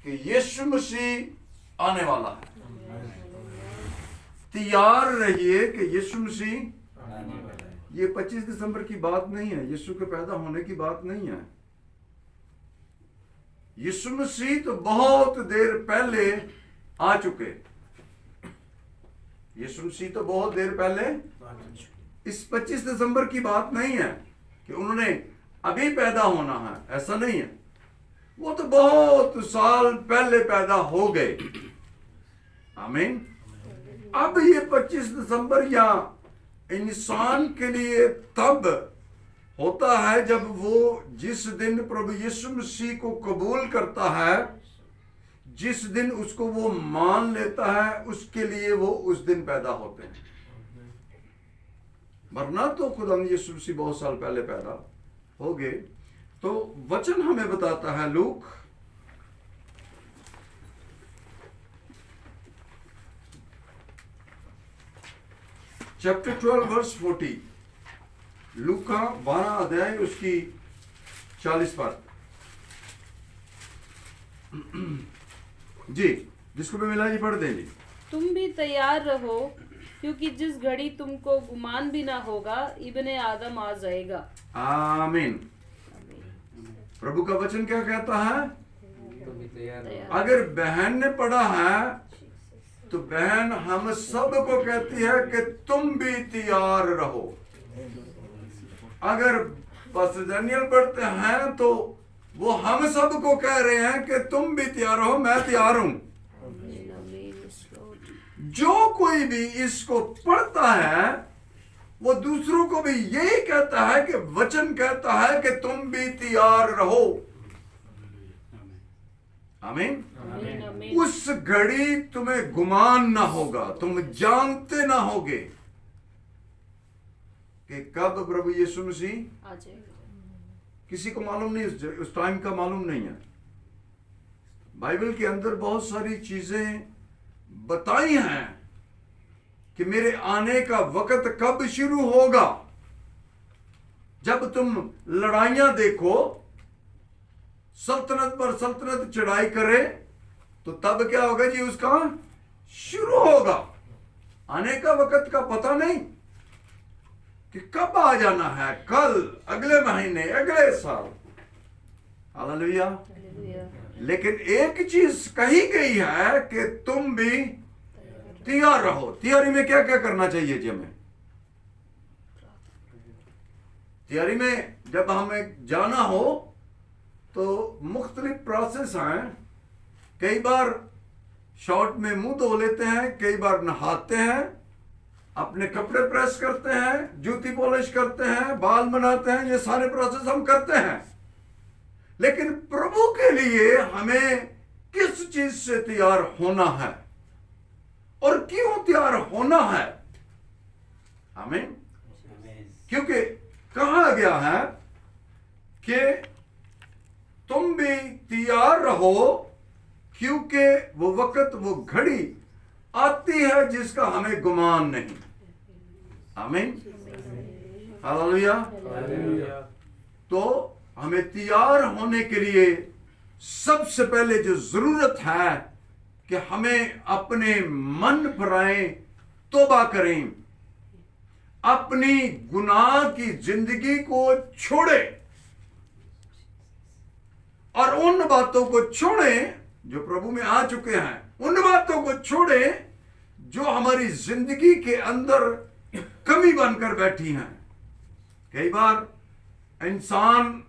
कि यीशु मसीह आने वाला है। तैयार रहिए कि यीशु मसीह आने वाला है। ये 25 दिसंबर की बात नहीं है, यीशु के पैदा होने की बात नहीं है। यीशु मसीह तो बहुत देर पहले आ चुके। यीशु मसीह तो बहुत देर पहले, इस 25 दिसंबर की बात नहीं है कि उन्होंने अभी पैदा होना है, ऐसा नहीं है। वो तो बहुत साल पहले पैदा हो गए। आमीन। अब ये 25 दिसंबर या इंसान के लिए तब होता है जब वो जिस दिन प्रभु यीशु मसीह को कबूल करता है, जिस दिन उसको वो मान लेता है, उसके लिए वो उस दिन पैदा होते हैं। वरना तो खुदा यीशु मसीह बहुत साल पहले पैदा हो गए। तो वचन हमें बताता है, लूक चैप्टर 12 वर्स 40, लूका 12 अध्याय उसकी 40 पर। जी, जिसको भी मिला जी पढ़ दें जी। तुम भी तैयार रहो, क्योंकि जिस घड़ी तुमको गुमान भी ना होगा, इब्ने आदम आ जाएगा। आमीन। प्रभु का वचन क्या कहता है? तुम भी तैयार तैयार। हो। अगर बहन ने पढ़ा है तो बहन हम सब को कहती है कि तुम भी तैयार रहो। अगर पास्टर डैनियल पढ़ते हैं तो वो हम सब को कह रहे हैं कि तुम भी तैयार रहो, मैं तैयार हूं। जो कोई भी इसको पढ़ता है वो दूसरों को भी यही कहता है कि वचन कहता है कि तुम भी तैयार रहो। आमीन। आमीन, आमीन। उस घड़ी तुम्हें गुमान ना होगा, तुम जानते ना होगे कि कब प्रभु यीशु मसीह आ जाएगा। किसी को मालूम नहीं, उस टाइम का मालूम नहीं है। बाइबल के अंदर बहुत सारी चीजें बताई हैं कि मेरे आने का वक्त कब शुरू होगा। जब तुम लड़ाइयां देखो, सल्तनत पर सल्तनत चढ़ाई करे, तो तब क्या होगा जी? उसका शुरू होगा। आने का वक्त का पता नहीं कि कब आ जाना है, कल, अगले महीने, अगले साल। हालेलुया। हालेलुया। लेकिन एक चीज कही गई है कि तुम भी तैयार रहो। तैयारी में क्या क्या करना चाहिए जी हमें? तैयारी में जब हमें जाना हो तो मुख्तलिफ प्रोसेस हैं। कई बार शॉर्ट में मुंह धो लेते हैं, कई बार नहाते हैं, अपने कपड़े प्रेस करते हैं, जूती पॉलिश करते हैं, बाल बनाते हैं। ये सारे प्रोसेस हम करते हैं। लेकिन प्रभु के लिए हमें किस चीज से तैयार होना है और क्यों तैयार होना है? आमीन। क्योंकि कहा गया है कि तुम भी तैयार रहो, क्योंकि वो वक्त, वो घड़ी आती है जिसका हमें गुमान नहीं। आमीन। हालेलुया। हालेलुया। तो हमें तैयार होने के लिए सबसे पहले जो जरूरत है कि हमें अपने मन भराएं, तौबा करें, अपनी गुनाह की जिंदगी को छोड़ें और उन बातों को छोड़ें जो प्रभु में आ चुके हैं। उन बातों को छोड़ें जो हमारी जिंदगी के अंदर कमी बनकर बैठी हैं। कई बार इंसान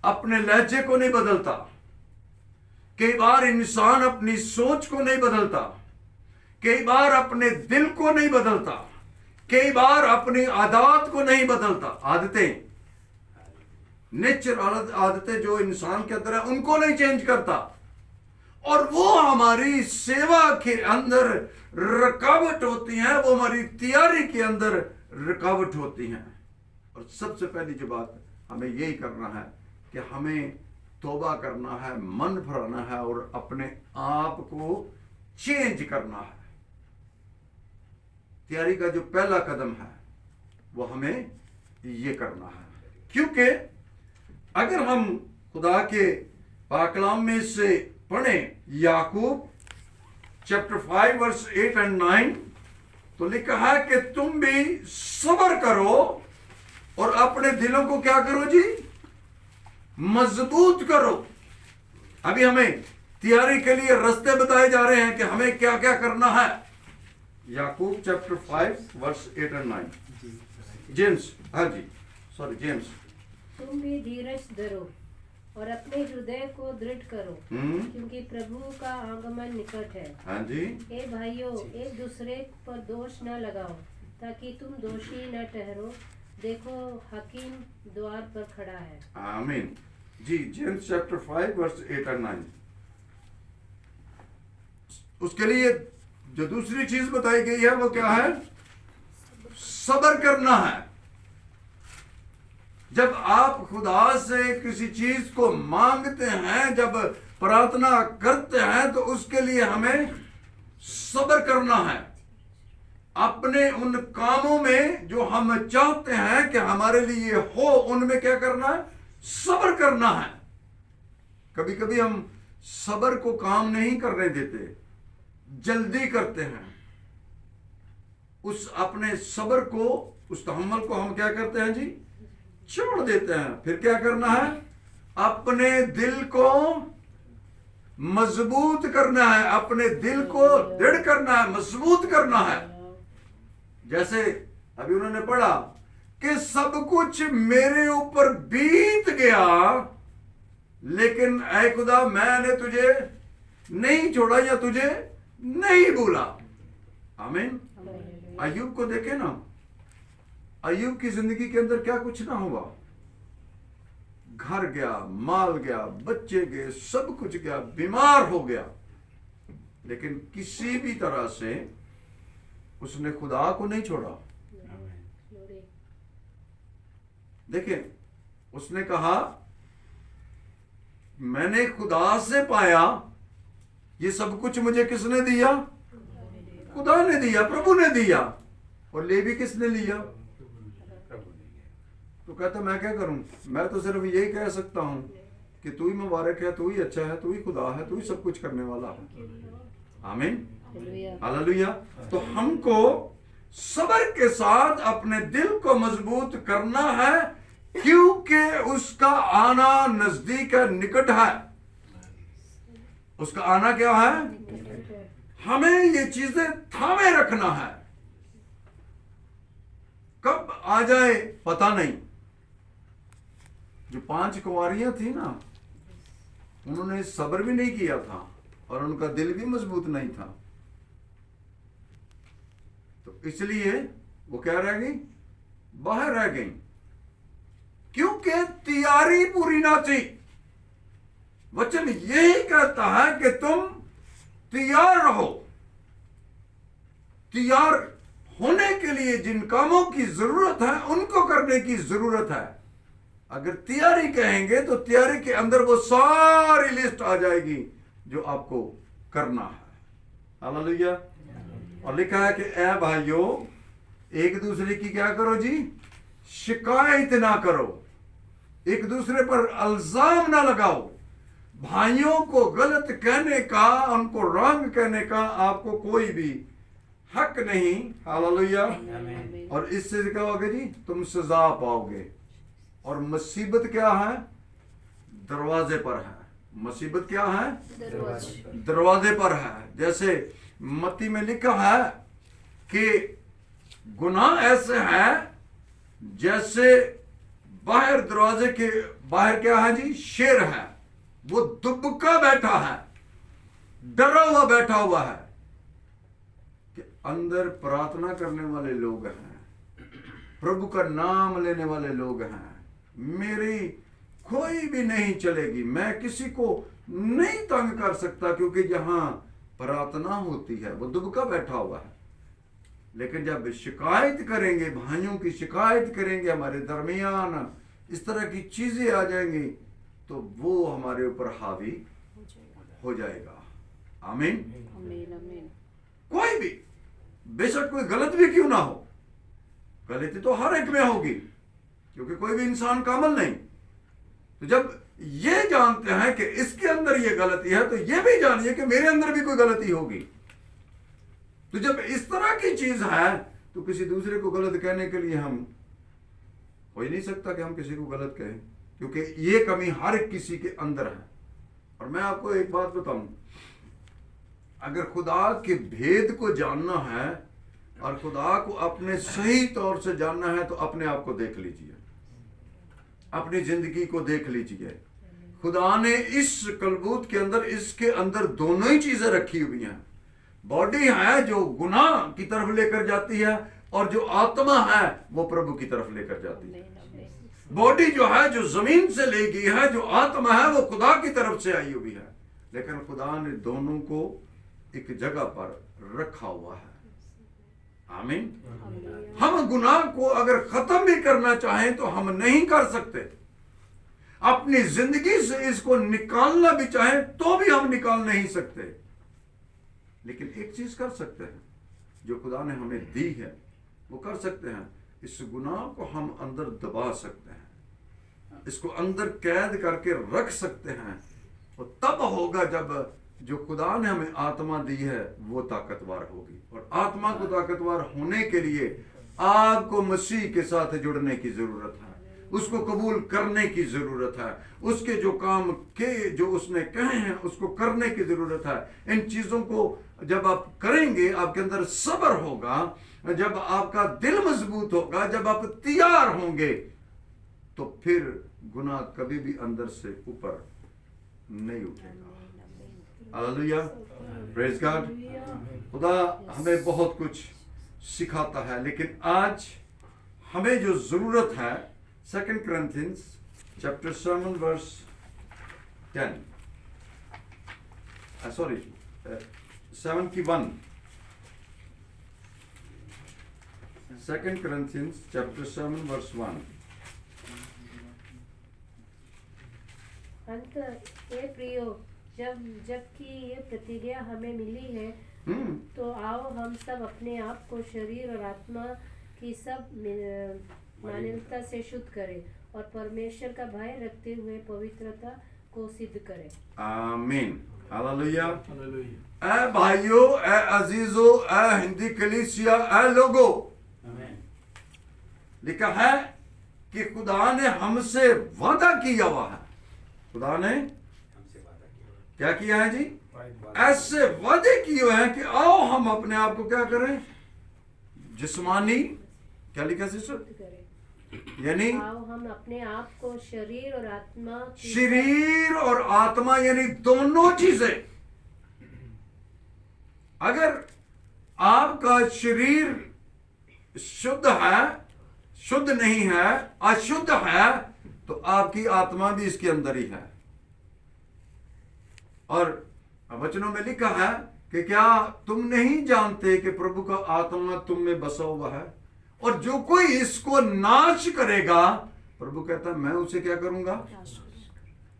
अपने लहजे को नहीं बदलता, कई बार इंसान अपनी सोच को नहीं बदलता, कई बार अपने दिल को नहीं बदलता, कई बार अपनी आदत को नहीं बदलता। आदतें, नेचर आदतें जो इंसान के अंदर है, उनको नहीं चेंज करता। और वो हमारी सेवा के अंदर रुकावट होती हैं, वो हमारी तैयारी के अंदर रुकावट होती हैं। और सबसे पहली जो बात हमें यही करना है कि हमें तौबा करना है, मन भराना है और अपने आप को चेंज करना है। तैयारी का जो पहला कदम है वो हमें ये करना है। क्योंकि अगर हम खुदा के पाकलाम में से पढ़े याकूब चैप्टर 5 वर्स 8 एंड 9, तो लिखा है कि तुम भी सब्र करो और अपने दिलों को क्या करो जी, मजबूत करो। अभी हमें तैयारी के लिए रास्ते बताए जा रहे हैं कि हमें क्या क्या करना है। याकूब चैप्टर 5 वर्स 8 एंड 9, जेम्स, हाँ जी, सॉरी जेम्स। तुम भी धीरज धरो और अपने हृदय को दृढ़ करो, क्योंकि प्रभु का आगमन निकट है। हाँ जी, हे भाइयों, एक दूसरे पर दोष न लगाओ, ताकि तुम दोषी न ठहरो। देखो, हकीम द्वार पर खड़ा है। आमीन जी। James chapter 5 verse 8 and 9। उसके लिए जो दूसरी चीज बताई गई है वो क्या है, सब्र करना है। जब आप खुदा से किसी चीज को मांगते हैं, जब प्रार्थना करते हैं, तो उसके लिए हमें सब्र करना है। अपने उन कामों में जो हम चाहते हैं कि हमारे लिए हो, उनमें क्या करना है, सब्र करना है। कभी कभी हम सब्र को काम नहीं करने देते, जल्दी करते हैं। उस अपने सब्र को, उस तहम्मुल को हम क्या करते हैं जी, छोड़ देते हैं। फिर क्या करना है, अपने दिल को मजबूत करना है, अपने दिल को दृढ़ करना है, मजबूत करना है। जैसे अभी उन्होंने पढ़ा कि सब कुछ मेरे ऊपर बीत गया, लेकिन ऐ खुदा मैंने तुझे नहीं छोड़ा या तुझे नहीं भूला। आमीन। अय्यूब को देखे ना, अय्यूब की जिंदगी के अंदर क्या कुछ ना हुआ, घर गया, माल गया, बच्चे गए, सब कुछ गया, बीमार हो गया, लेकिन किसी भी तरह से उसने खुदा को नहीं छोड़ा। देखिए, उसने कहा मैंने खुदा से पाया, ये सब कुछ मुझे किसने दिया, खुदा ने दिया, प्रभु ने दिया। और ले भी किसने लिया, तो कहता मैं क्या करूं, मैं तो सिर्फ यही कह सकता हूं कि तू ही मुबारक है, तू ही अच्छा है, तू ही खुदा है, तू ही सब कुछ करने वाला है। आमीन, हालेलुया। तो हमको सब्र के साथ अपने दिल को मजबूत करना है, क्योंकि उसका आना नजदीक है, निकट है। उसका आना क्या है, हमें ये चीजें थामे रखना है। कब आ जाए पता नहीं। जो 5 कुंवारियां थी ना, उन्होंने सब्र भी नहीं किया था और उनका दिल भी मजबूत नहीं था, तो इसलिए वो क्या रह गई, बाहर रह गई, क्योंकि तैयारी पूरी ना थी। वचन यही कहता है कि तुम तैयार रहो। तैयार होने के लिए जिन कामों की जरूरत है उनको करने की जरूरत है। अगर तैयारी कहेंगे तो तैयारी के अंदर वो सारी लिस्ट आ जाएगी जो आपको करना है। हालेलुया। और लिखा है कि ऐ भाइयों, एक दूसरे की क्या करो जी, शिकायत ना करो, एक दूसरे पर इल्जाम ना लगाओ। भाइयों को गलत कहने का, उनको रंग कहने का आपको कोई भी हक नहीं। हालेलुया। और इससे क्या होगा जी, तुम सजा पाओगे। और मुसीबत क्या है, दरवाजे पर है। मुसीबत क्या है, दरवाजे पर है। जैसे मत्ती में लिखा है कि गुनाह ऐसे है जैसे बाहर, दरवाजे के बाहर क्या है जी, शेर है, वो दुबका बैठा है, डरा हुआ बैठा हुआ है। कि अंदर प्रार्थना करने वाले लोग हैं, प्रभु का नाम लेने वाले लोग हैं, मेरी कोई भी नहीं चलेगी, मैं किसी को नहीं तंग कर सकता, क्योंकि जहां प्रार्थना होती है वो दुबका बैठा हुआ है। लेकिन जब शिकायत करेंगे, भाइयों की शिकायत करेंगे, हमारे दरमियान इस तरह की चीजें आ जाएंगी, तो वो हमारे ऊपर हावी हो जाएगा। आमीन। कोई भी, बेशक कोई गलत भी क्यों ना हो, गलती तो हर एक में होगी, क्योंकि कोई भी इंसान कामल नहीं, तो जब ये जानते हैं कि इसके अंदर ये गलती है, तो ये भी जानिए कि मेरे अंदर भी कोई गलती होगी। तो जब इस तरह की चीज है, तो किसी दूसरे को गलत कहने के लिए हम हो ही नहीं सकता कि हम किसी को गलत कहें, क्योंकि ये कमी हर किसी के अंदर है। और मैं आपको एक बात बताऊं, अगर खुदा के भेद को जानना है और खुदा को अपने सही तौर से जानना है, तो अपने आप को देख लीजिए, अपनी जिंदगी को देख लीजिए। खुदा ने इस कलबूत के अंदर, इसके अंदर दोनों ही चीजें रखी हुई हैं। बॉडी है जो गुनाह की तरफ लेकर जाती है, और जो आत्मा है वो प्रभु की तरफ लेकर जाती है। बॉडी जो है जो जमीन से ली गई है, जो आत्मा है वो खुदा की तरफ से आई हुई है। लेकिन खुदा ने दोनों को एक जगह पर रखा हुआ है। आमीन। हम गुनाह को अगर खत्म भी करना चाहें तो हम नहीं कर सकते। अपनी जिंदगी से इसको निकालना भी चाहें तो भी हम निकाल नहीं सकते। लेकिन एक चीज कर सकते हैं, जो खुदा ने हमें दी है, वो कर सकते हैं। इस गुनाह को हम अंदर दबा सकते हैं, इसको अंदर कैद करके रख सकते हैं। और तब होगा जब जो खुदा ने हमें आत्मा दी है वो ताकतवर होगी। और आत्मा को ताकतवर होने के लिए आपको मसीह के साथ जुड़ने की जरूरत है, उसको कबूल करने की जरूरत है, उसके जो काम के जो उसने कहे हैं उसको करने की जरूरत है। इन चीजों को जब आप करेंगे, आपके अंदर सब्र होगा, जब आपका दिल मजबूत होगा, जब आप तैयार होंगे, तो फिर गुनाह कभी भी अंदर से ऊपर नहीं उठेगा। Hallelujah, praise God. खुदा हमें बहुत कुछ सिखाता है, लेकिन आज हमें जो जरूरत है, 2 Corinthians chapter 7 verse 10, 7 की 1, 2 Corinthians chapter 7 verse 1। अंत हे प्रियो, जबकि ये प्रतिज्ञा हमें मिली है, तो आओ हम सब अपने आप को शरीर और आत्मा की सब मानवता से शुद्ध करें और परमेश्वर का भय रखते हुए पवित्रता को सिद्ध करें। आमीन, हालेलुया। ऐ भाइयों, ऐ अजीजों, ऐ हिंदी कलीसिया, ऐ लोगों, लिखा है कि खुदा ने हमसे वादा किया हुआ है। खुदा ने क्या किया है जी? ऐसे वादे किए हुए हैं कि आओ हम अपने आप को क्या करें, जिस्मानी, क्या लिखा सिस्टर, यानी आओ हम अपने आप को शरीर और आत्मा, शरीर और आत्मा यानी दोनों चीजें। अगर आपका शरीर शुद्ध है, शुद्ध नहीं है, अशुद्ध है, तो आपकी आत्मा भी इसके अंदर ही है। और वचनों में लिखा है कि क्या तुम नहीं जानते कि प्रभु का आत्मा तुम में बसा हुआ है, और जो कोई इसको नाश करेगा, प्रभु कहता है मैं उसे क्या करूंगा,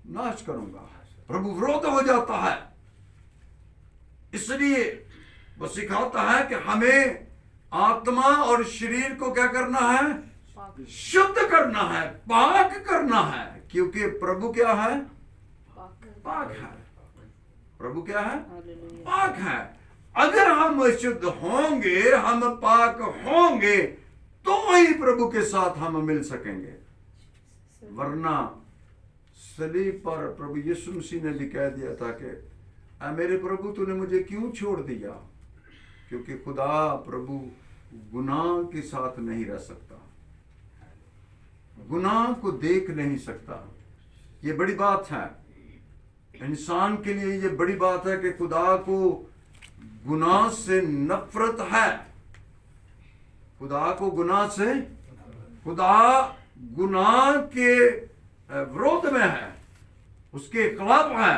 नाश करूंगा। प्रभु विरोध हो जाता है, इसलिए वो सिखाता है कि हमें आत्मा और शरीर को क्या करना है, शुद्ध करना है, पाक करना है, क्योंकि प्रभु क्या है, पाक है। प्रभु क्या है, पाक है। अगर हम शुद्ध होंगे, हम पाक होंगे, तो ही प्रभु के साथ हम मिल सकेंगे। वरना सलीब पर प्रभु यीशु मसीह ने भी कह दिया था कि मेरे प्रभु तूने मुझे क्यों छोड़ दिया, क्योंकि खुदा प्रभु गुनाह के साथ नहीं रह सकता, गुनाह को देख नहीं सकता। ये बड़ी बात है, इंसान के लिए ये बड़ी बात है कि खुदा को गुनाह से नफरत है। खुदा को गुनाह से, खुदा गुनाह के विरोध में है, उसके खिलाफ है।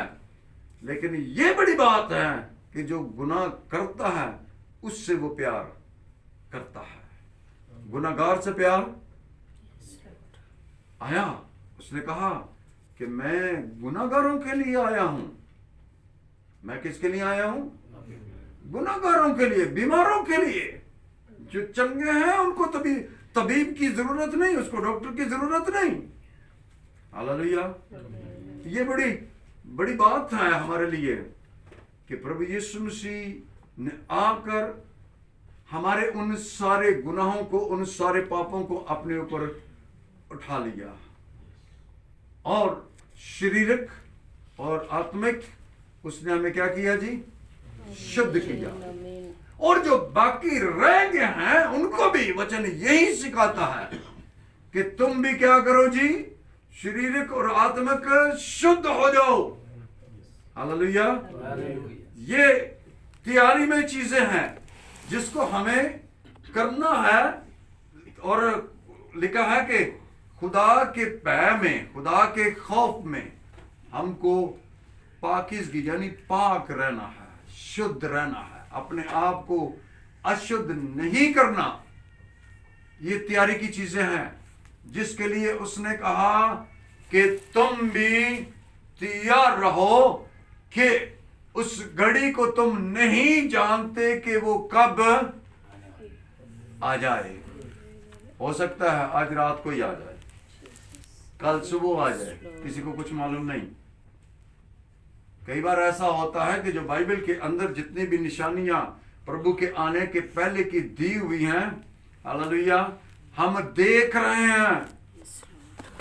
लेकिन ये बड़ी बात है कि जो गुनाह करता है उससे वो प्यार करता है। गुनाहगार से प्यार आया, उसने कहा कि मैं गुनाहगारों के लिए आया हूं। मैं किसके लिए आया हूं? गुनाहगारों के लिए, बीमारों के लिए। जो चंगे हैं उनको तबीब की जरूरत नहीं, उसको डॉक्टर की जरूरत नहीं। हालेलुया। ये बड़ी बड़ी बात है हमारे लिए कि प्रभु यीशु मसीह ने आकर हमारे उन सारे गुनाहों को, उन सारे पापों को अपने ऊपर उठा लिया और शारीरिक और आत्मिक उसने हमें क्या किया जी? शुद्ध किया। और जो बाकी रह गए हैं उनको भी वचन यही सिखाता है कि तुम भी क्या करो जी? शारीरिक और आत्मिक शुद्ध हो जाओ। हालेलुया। ये तैयारी में चीजें हैं जिसको हमें करना है। और लिखा है कि खुदा के भय में, खुदा के खौफ में हमको पाकीज़गी यानी पाक रहना है, शुद्ध रहना है, अपने आप को अशुद्ध नहीं करना। ये तैयारी की चीजें हैं जिसके लिए उसने कहा कि तुम भी तैयार रहो कि उस घड़ी को तुम नहीं जानते कि वो कब आ जाए। हो सकता है आज रात को ही आ जाए, कल सुबह आ जाए, किसी को कुछ मालूम नहीं। कई बार ऐसा होता है कि जो बाइबल के अंदर जितनी भी निशानियां प्रभु के आने के पहले की दी हुई हैं, हालेलुया, हम देख रहे हैं,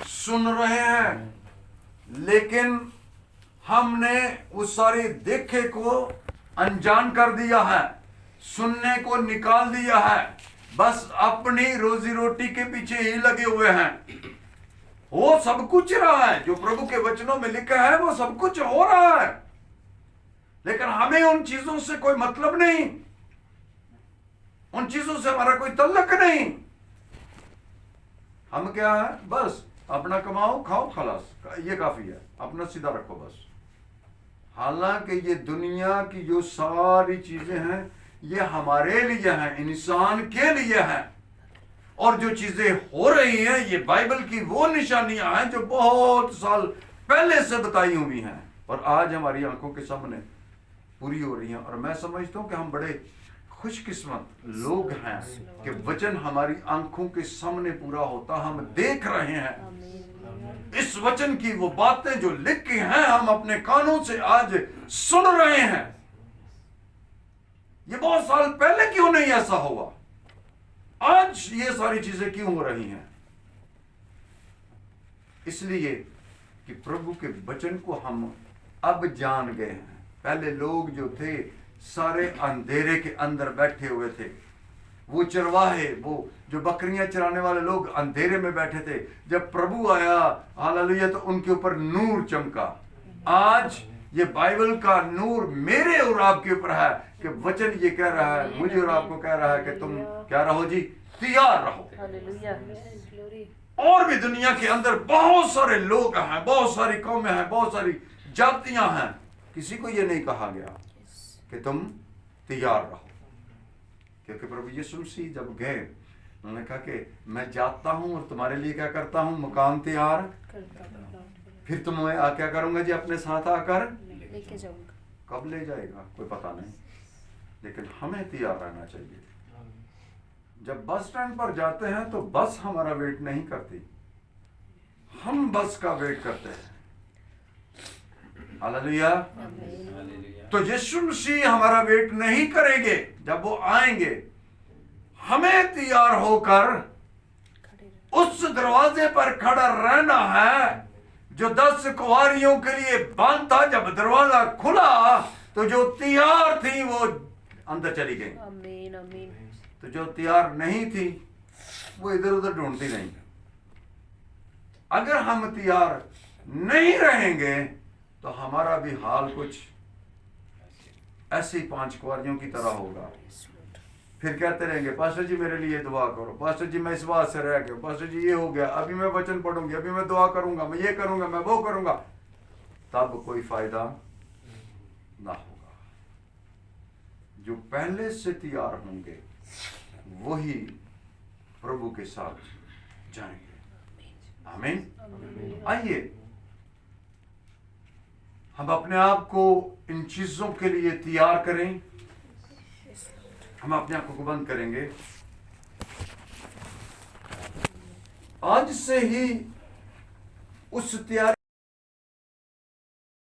सुन रहे हैं, लेकिन हमने उस सारे देखे को अनजान कर दिया है, सुनने को निकाल दिया है, बस अपनी रोजी रोटी के पीछे ही लगे हुए हैं। वो सब कुछ रहा है जो प्रभु के वचनों में लिखा है, वो सब कुछ हो रहा है, लेकिन हमें उन चीजों से कोई मतलब नहीं, उन चीजों से हमारा कोई तल्लक नहीं। हम क्या है, बस अपना कमाओ, खाओ, खलास, ये काफी है, अपना सीधा रखो बस। हालांकि ये दुनिया की जो सारी चीजें हैं ये हमारे लिए हैं, इंसान के लिए हैं। और जो चीजें हो रही हैं ये बाइबल की वो निशानियां हैं जो बहुत साल पहले से बताई हुई हैं और आज हमारी आंखों के सामने पूरी हो रही हैं। और मैं समझता हूं कि हम बड़े खुशकिस्मत लोग हैं कि वचन हमारी आंखों के सामने पूरा होता हम देख रहे हैं। इस वचन की वो बातें जो लिखी हैं हम अपने कानों से आज सुन रहे हैं। ये बहुत साल पहले क्यों नहीं ऐसा हुआ? आज ये सारी चीजें क्यों हो रही हैं? इसलिए कि प्रभु के वचन को हम अब जान गए हैं। पहले लोग जो थे सारे अंधेरे के अंदर बैठे हुए थे। वो चरवाहे, वो जो बकरियां चराने वाले लोग अंधेरे में बैठे थे। जब प्रभु आया, हालेलुया, तो उनके ऊपर नूर चमका। आज ये बाइबल का नूर मेरे और आपके ऊपर है कि वचन ये कह रहा है, मुझे और आपको कह रहा है कि तुम क्या रहो जी? तैयार रहो। और भी दुनिया के अंदर बहुत सारे लोग हैं, बहुत सारी कौमें हैं, बहुत सारी जातियां हैं। किसी को ये नहीं कहा गया कि तुम तैयार रहो, क्योंकि प्रभु यीशु मसीह जब गए उन्होंने कहा कि मैं जाता हूं और तुम्हारे लिए क्या करता हूं? मकान तैयार, फिर तुम्हें क्या करूंगा जी? अपने साथ आकर लेके जाऊंगा। कब ले जाएगा कोई पता नहीं, लेकिन हमें तैयार रहना चाहिए। जब बस स्टैंड पर जाते हैं तो बस हमारा वेट नहीं करती, हम बस का वेट करते हैं। हालेलुया। तो यीशु मसीह हमारा वेट नहीं करेंगे। जब वो आएंगे हमें तैयार होकर उस दरवाजे पर खड़ा रहना है जो 10 कुंवारियों के लिए बंद था। जब दरवाजा खुला तो जो तैयार थी वो अंदर चली गई। आमीन, आमीन। तो जो तैयार नहीं थी वो इधर उधर ढूंढती नहीं। अगर हम तैयार नहीं रहेंगे तो हमारा भी हाल कुछ ऐसी 5 कुंवारियों की तरह होगा। फिर कहते रहेंगे, पास्टर जी मेरे लिए दुआ करो, पास्टर जी मैं इस बात से रह गया, पास्टर जी ये हो गया, अभी मैं वचन पढ़ूंगी, अभी मैं दुआ करूंगा, मैं ये करूंगा, मैं वो करूंगा। तब कोई फायदा ना होगा। जो पहले से तैयार होंगे वही प्रभु के साथ जाएंगे। आमीन। आइए हम अपने आप को इन चीजों के लिए तैयार करें। हम अपने आंखों को बंद करेंगे। आज से ही उस तैयारी